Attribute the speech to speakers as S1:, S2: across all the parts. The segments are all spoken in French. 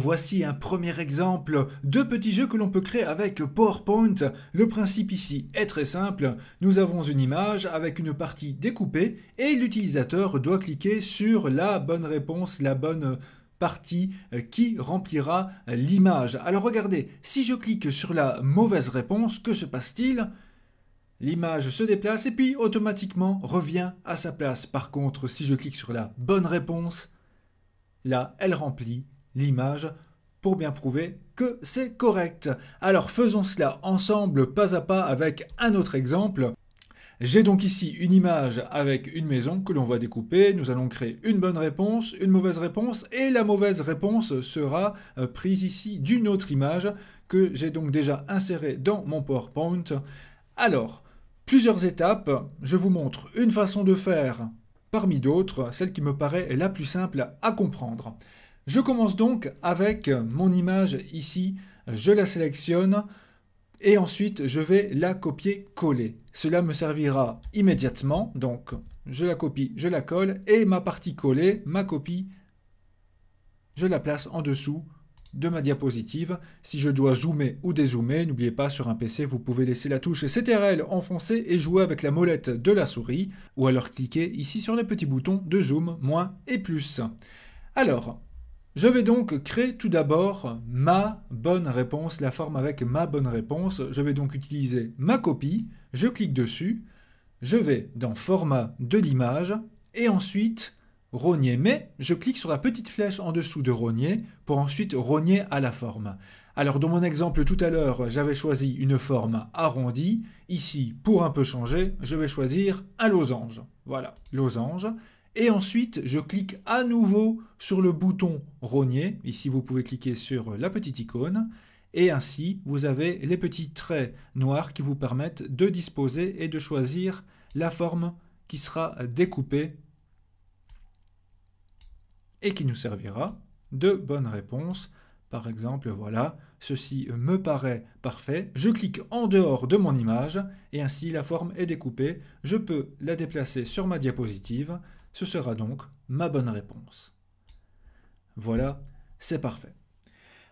S1: voici un premier exemple de petits jeux que l'on peut créer avec PowerPoint. Le principe ici est très simple. Nous avons une image avec une partie découpée et l'utilisateur doit cliquer sur la bonne réponse, la bonne partie qui remplira l'image. Alors regardez, si je clique sur la mauvaise réponse, que se passe-t-il ? L'image se déplace et puis automatiquement revient à sa place. Par contre, si je clique sur la bonne réponse, là, elle remplit l'image pour bien prouver que c'est correct. Alors faisons cela ensemble pas à pas avec un autre exemple. J'ai donc ici une image avec une maison que l'on va découper. Nous allons créer une bonne réponse, une mauvaise réponse et la mauvaise réponse sera prise ici d'une autre image que j'ai donc déjà insérée dans mon PowerPoint. Alors, plusieurs étapes. Je vous montre une façon de faire parmi d'autres, celle qui me paraît la plus simple à comprendre. Je commence donc avec mon image ici, je la sélectionne et ensuite je vais la copier-coller. Cela me servira immédiatement, donc je la copie, je la colle et ma partie collée, ma copie, je la place en dessous de ma diapositive. Si je dois zoomer ou dézoomer, n'oubliez pas sur un PC, vous pouvez laisser la touche CTRL enfoncée et jouer avec la molette de la souris, ou alors cliquer ici sur les petits boutons de zoom, moins et plus. Alors, je vais donc créer tout d'abord ma bonne réponse, la forme avec ma bonne réponse. Je vais donc utiliser ma copie, je clique dessus, je vais dans format de l'image et ensuite rogner. Mais je clique sur la petite flèche en dessous de rogner pour ensuite rogner à la forme. Alors dans mon exemple tout à l'heure, j'avais choisi une forme arrondie. Ici, pour un peu changer, je vais choisir un losange. Voilà, losange. Et ensuite, je clique à nouveau sur le bouton rogner. Ici, vous pouvez cliquer sur la petite icône. Et ainsi, vous avez les petits traits noirs qui vous permettent de disposer et de choisir la forme qui sera découpée et qui nous servira de bonne réponse. Par exemple, voilà, ceci me paraît parfait. Je clique en dehors de mon image et ainsi la forme est découpée. Je peux la déplacer sur ma diapositive. Ce sera donc ma bonne réponse. Voilà, c'est parfait.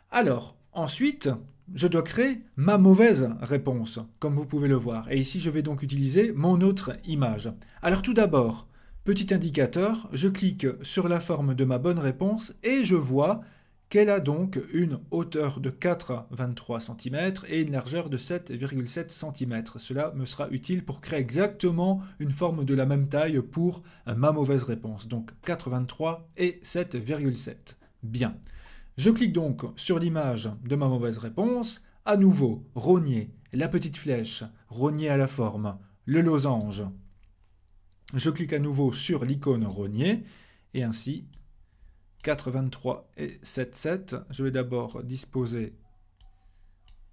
S1: Alors, ensuite, je dois créer ma mauvaise réponse, comme vous pouvez le voir. Et ici, je vais donc utiliser mon autre image. Alors tout d'abord, petit indicateur, je clique sur la forme de ma bonne réponse et je vois qu'elle a donc une hauteur de 4,23 cm et une largeur de 7,7 cm. Cela me sera utile pour créer exactement une forme de la même taille pour ma mauvaise réponse. Donc 4,23 et 7,7. Bien. Je clique donc sur l'image de ma mauvaise réponse. À nouveau, rogner, la petite flèche, rogner à la forme, le losange. Je clique à nouveau sur l'icône rogner et ainsi 4,23 et 7,7. Je vais d'abord disposer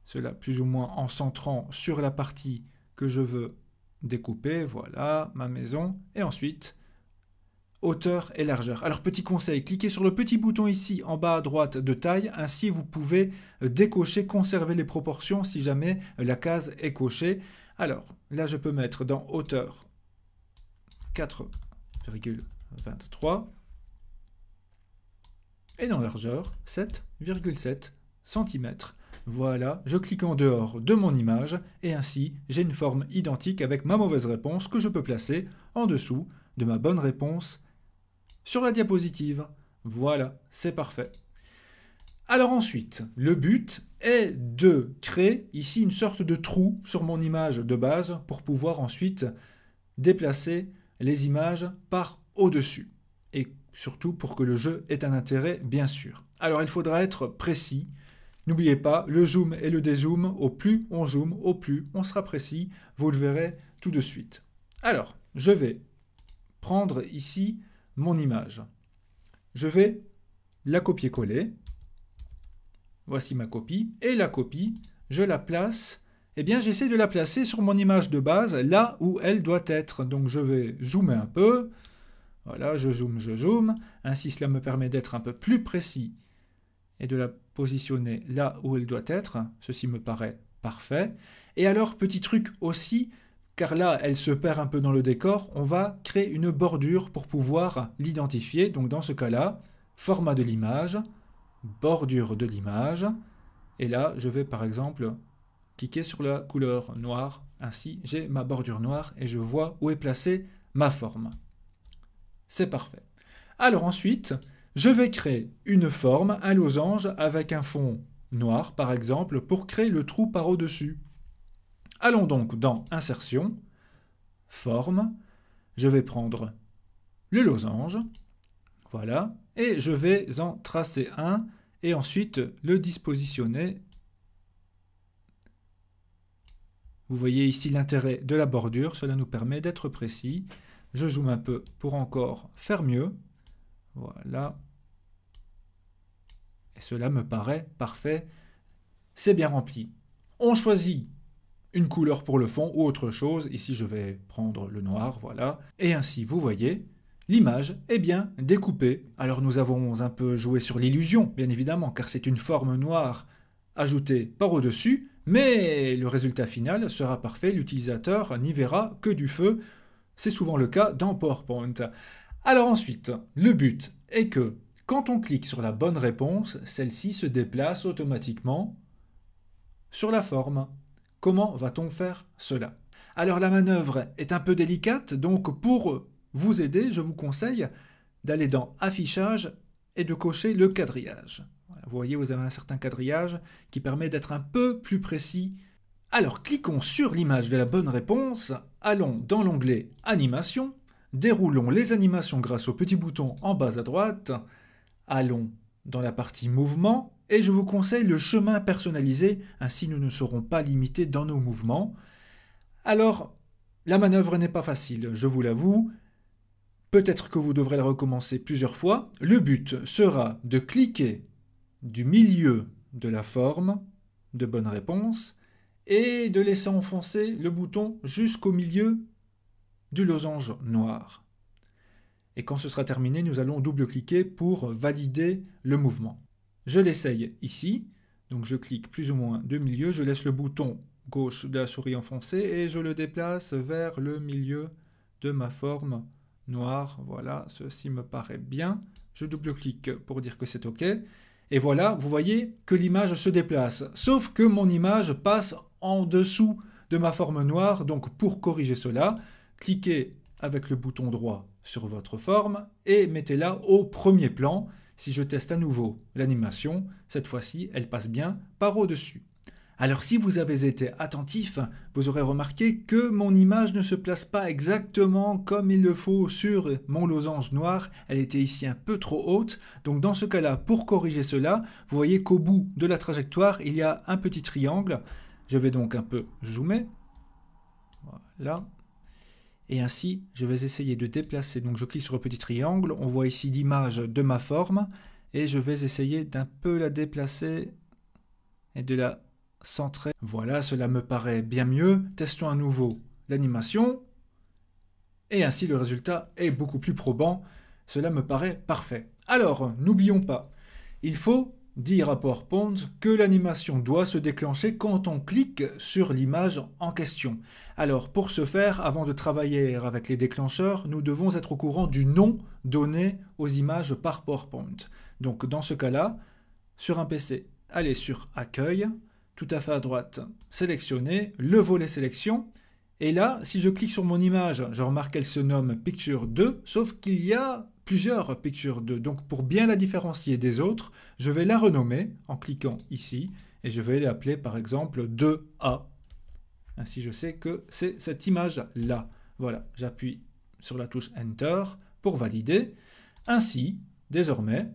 S1: cela plus ou moins en centrant sur la partie que je veux découper. Voilà, ma maison. Et ensuite, hauteur et largeur. Alors, petit conseil, cliquez sur le petit bouton ici en bas à droite de taille. Ainsi, vous pouvez décocher, conserver les proportions si jamais la case est cochée. Alors, là, je peux mettre dans hauteur 4,23. Et dans largeur, 7,7 cm. Voilà, je clique en dehors de mon image et ainsi j'ai une forme identique avec ma mauvaise réponse que je peux placer en dessous de ma bonne réponse sur la diapositive. Voilà, c'est parfait. Alors ensuite, le but est de créer ici une sorte de trou sur mon image de base pour pouvoir ensuite déplacer les images par au-dessus. Et surtout pour que le jeu ait un intérêt, bien sûr. Alors il faudra être précis. N'oubliez pas, le zoom et le dézoom, au plus on zoome, au plus on sera précis. Vous le verrez tout de suite. Alors, je vais prendre ici mon image. Je vais la copier-coller. Voici ma copie. Et la copie, je la place. Eh bien, j'essaie de la placer sur mon image de base, là où elle doit être. Donc je vais zoomer un peu. Voilà, je zoome. Ainsi, cela me permet d'être un peu plus précis et de la positionner là où elle doit être. Ceci me paraît parfait. Et alors, petit truc aussi, car là, elle se perd un peu dans le décor, on va créer une bordure pour pouvoir l'identifier. Donc dans ce cas-là, format de l'image, bordure de l'image. Et là, je vais par exemple cliquer sur la couleur noire. Ainsi, j'ai ma bordure noire et je vois où est placée ma forme. C'est parfait. Alors ensuite, je vais créer une forme, un losange avec un fond noir par exemple pour créer le trou par au-dessus. Allons donc dans Insertion, Forme, je vais prendre le losange, voilà, et je vais en tracer un et ensuite le dispositionner. Vous voyez ici l'intérêt de la bordure, cela nous permet d'être précis. Je zoome un peu pour encore faire mieux. Voilà. Et cela me paraît parfait. C'est bien rempli. On choisit une couleur pour le fond ou autre chose. Ici, je vais prendre le noir, voilà. Et ainsi, vous voyez, l'image est bien découpée. Alors, nous avons un peu joué sur l'illusion, bien évidemment, car c'est une forme noire ajoutée par au-dessus, mais le résultat final sera parfait. L'utilisateur n'y verra que du feu. C'est souvent le cas dans PowerPoint. Alors ensuite, le but est que, quand on clique sur la bonne réponse, celle-ci se déplace automatiquement sur la forme. Comment va-t-on faire cela? Alors la manœuvre est un peu délicate, donc pour vous aider, je vous conseille d'aller dans Affichage et de cocher le quadrillage. Voilà, vous voyez, vous avez un certain quadrillage qui permet d'être un peu plus précis. Alors cliquons sur l'image de la bonne réponse, allons dans l'onglet Animation, déroulons les animations grâce au petit bouton en bas à droite, allons dans la partie Mouvement, et je vous conseille le chemin personnalisé, ainsi nous ne serons pas limités dans nos mouvements. Alors, la manœuvre n'est pas facile, je vous l'avoue. Peut-être que vous devrez la recommencer plusieurs fois. Le but sera de cliquer du milieu de la forme de bonne réponse et de laisser enfoncer le bouton jusqu'au milieu du losange noir. Et quand ce sera terminé, nous allons double-cliquer pour valider le mouvement. Je l'essaye ici, donc je clique plus ou moins de milieu, je laisse le bouton gauche de la souris enfoncé et je le déplace vers le milieu de ma forme noire. Voilà, ceci me paraît bien. Je double-clique pour dire que c'est OK. Et voilà, vous voyez que l'image se déplace. Sauf que mon image passe en dessous de ma forme noire. Donc pour corriger cela, cliquez avec le bouton droit sur votre forme et mettez-la au premier plan. Si je teste à nouveau l'animation, cette fois-ci, elle passe bien par au-dessus. Alors si vous avez été attentif, vous aurez remarqué que mon image ne se place pas exactement comme il le faut sur mon losange noir. Elle était ici un peu trop haute. Donc dans ce cas-là, pour corriger cela, vous voyez qu'au bout de la trajectoire, il y a un petit triangle. Je vais donc un peu zoomer. Voilà. Et ainsi, je vais essayer de déplacer. Donc je clique sur le petit triangle. On voit ici l'image de ma forme. Et je vais essayer d'un peu la déplacer et de la centrer. Voilà, cela me paraît bien mieux. Testons à nouveau l'animation. Et ainsi, le résultat est beaucoup plus probant. Cela me paraît parfait. Alors, n'oublions pas, il faut dire à PowerPoint que l'animation doit se déclencher quand on clique sur l'image en question. Alors, pour ce faire, avant de travailler avec les déclencheurs, nous devons être au courant du nom donné aux images par PowerPoint. Donc, dans ce cas-là, sur un PC, allez sur Accueil, tout à fait à droite, sélectionnez le volet Sélection. Et là, si je clique sur mon image, je remarque qu'elle se nomme Picture 2, sauf qu'il y a plusieurs Picture 2. Donc pour bien la différencier des autres, je vais la renommer en cliquant ici, et je vais l'appeler par exemple 2A. Ainsi je sais que c'est cette image-là. Voilà, j'appuie sur la touche Enter pour valider. Ainsi, désormais,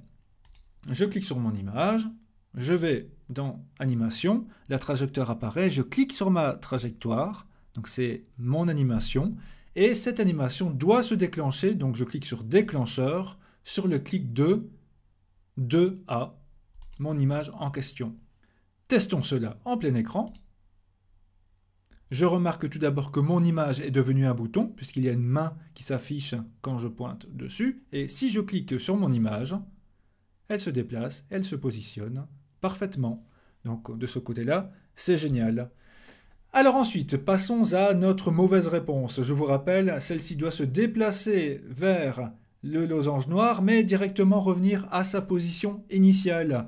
S1: je clique sur mon image, je vais dans Animation, la trajectoire apparaît, je clique sur ma trajectoire, donc c'est mon animation, et cette animation doit se déclencher, donc je clique sur Déclencheur, sur le clic de 2A, mon image en question. Testons cela en plein écran. Je remarque tout d'abord que mon image est devenue un bouton, puisqu'il y a une main qui s'affiche quand je pointe dessus, et si je clique sur mon image, elle se déplace, elle se positionne parfaitement. Donc de ce côté-là, c'est génial. Alors ensuite, passons à notre mauvaise réponse. Je vous rappelle, celle-ci doit se déplacer vers le losange noir, mais directement revenir à sa position initiale.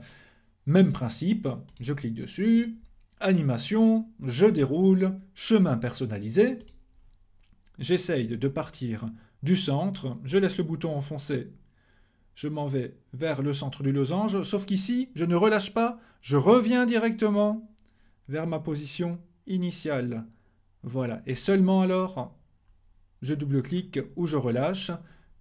S1: Même principe, je clique dessus, animation, je déroule, chemin personnalisé. J'essaye de partir du centre, je laisse le bouton enfoncé. Je m'en vais vers le centre du losange, sauf qu'ici, je ne relâche pas, je reviens directement vers ma position initiale. Voilà, et seulement alors, je double-clique ou je relâche.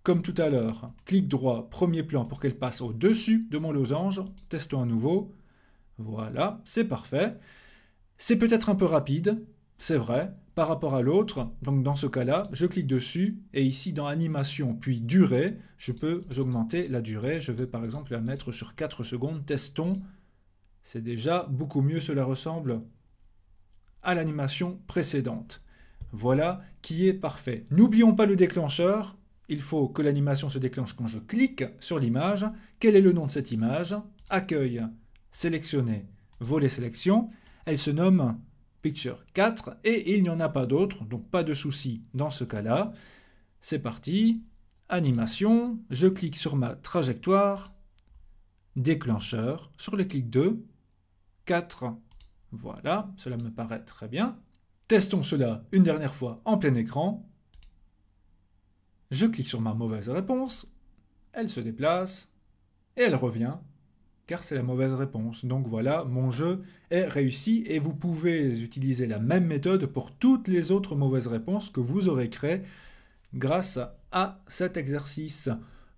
S1: Comme tout à l'heure, clic droit, premier plan pour qu'elle passe au-dessus de mon losange. Testons à nouveau. Voilà, c'est parfait. C'est peut-être un peu rapide, c'est vrai, par rapport à l'autre. Donc dans ce cas-là, je clique dessus et ici dans animation puis durée, je peux augmenter la durée. Je vais par exemple la mettre sur 4 secondes. Testons. C'est déjà beaucoup mieux, cela ressemble à l'animation précédente. Voilà qui est parfait. N'oublions pas le déclencheur. Il faut que l'animation se déclenche quand je clique sur l'image. Quel est le nom de cette image? Accueil, sélectionner, volet sélection. Elle se nomme Picture 4 et il n'y en a pas d'autre, donc pas de souci dans ce cas-là. C'est parti. Animation, je clique sur ma trajectoire. Déclencheur, sur le clic 2. 4. Voilà, cela me paraît très bien. Testons cela une dernière fois en plein écran. Je clique sur ma mauvaise réponse, elle se déplace et elle revient, car c'est la mauvaise réponse. Donc voilà, mon jeu est réussi et vous pouvez utiliser la même méthode pour toutes les autres mauvaises réponses que vous aurez créées grâce à cet exercice.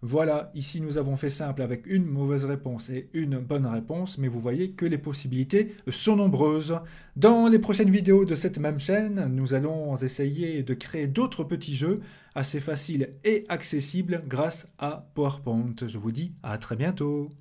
S1: Voilà, ici nous avons fait simple avec une mauvaise réponse et une bonne réponse, mais vous voyez que les possibilités sont nombreuses. Dans les prochaines vidéos de cette même chaîne, nous allons essayer de créer d'autres petits jeux assez faciles et accessibles grâce à PowerPoint. Je vous dis à très bientôt.